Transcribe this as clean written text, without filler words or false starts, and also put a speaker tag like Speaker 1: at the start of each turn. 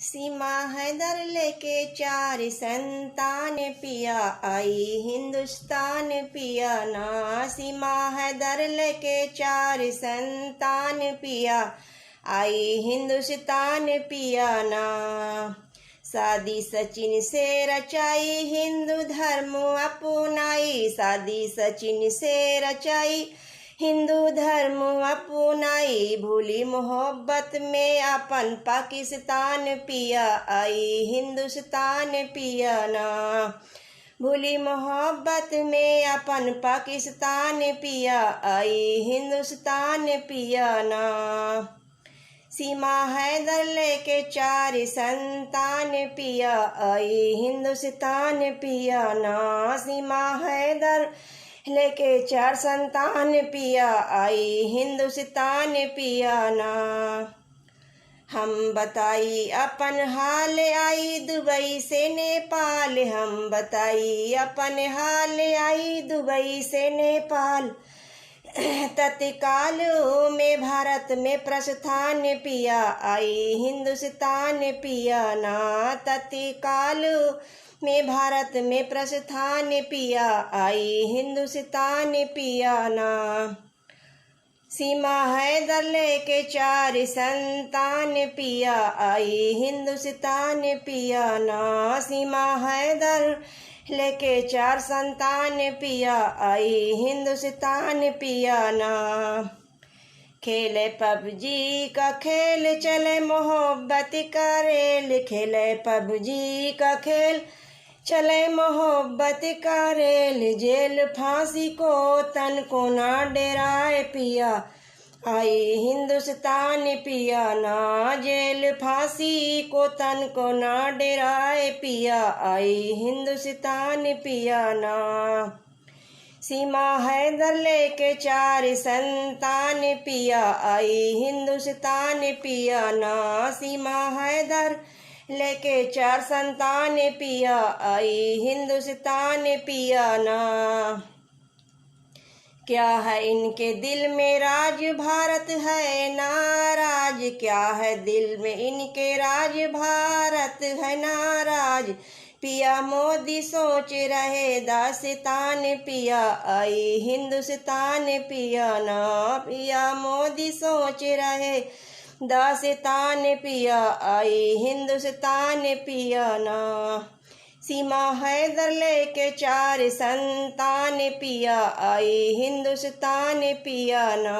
Speaker 1: सीमा हैदर लेके 4 संतान पिया आई हिंदुस्तान पिया ना। सीमा हैदर लेके 4 संतान पिया आई हिंदुस्तान पिया ना। शादी सचिन से रचाई हिंदू धर्म अपनाई, शादी सचिन से रचाई हिंदू धर्म अपनाई। भूली मोहब्बत में अपन पाकिस्तान पिया आई हिंदुस्तान पिया ना। भूली मोहब्बत में अपन पाकिस्तान पिया आई हिंदुस्तान पिया ना। सीमा हैदर लेके 4 संतान पिया आई हिंदुस्तान पिया ना। सीमा हैदर लेके 4 संतान पिया आई हिंदुस्तान पिया ना। हम बताई अपन हाल आई दुबई से नेपाल, हम बताई अपन हाल आई दुबई से नेपाल। तत्काल में भारत में प्रस्थान पिया आई हिंदुस्तान पिया ना। तत्काल में भारत में प्रस्थान पिया आई हिंदुस्तान पिया ना। सीमा हैदर लेके 4 संतान पिया आई हिंदुस्तान पिया ना। सीमा हैदर लेके 4 संतान पिया आई हिंदुस्तान पिया ना। खेले पबजी का खेल चले मोहब्बत का रेल, खेले पबजी का खेल चले मोहब्बत का रेल। जेल फांसी को तन को ना डराए पिया आई हिंदुस्तान पिया ना। जेल फांसी को तन को ना डराए पिया आई हिंदुस्तान पिया ना। सीमा हैदर लेके 4 संतान पिया आई हिंदुस्तान पिया ना। सीमा हैदर लेके 4 संतान पिया आई हिंदुस्तान पिया ना। क्या है इनके दिल में राज, भारत है नाराज। क्या है दिल में इनके राज, भारत है नाराज। पिया मोदी सोच रहे दास्तान पिया आई हिंदुस्तान पिया ना। पिया मोदी सोच रहे दास्तान पिया आई हिंदुस्तान पिया ना। सीमा हैदर लेके 4 संतान पिया आई हिंदुस्तान पिया ना।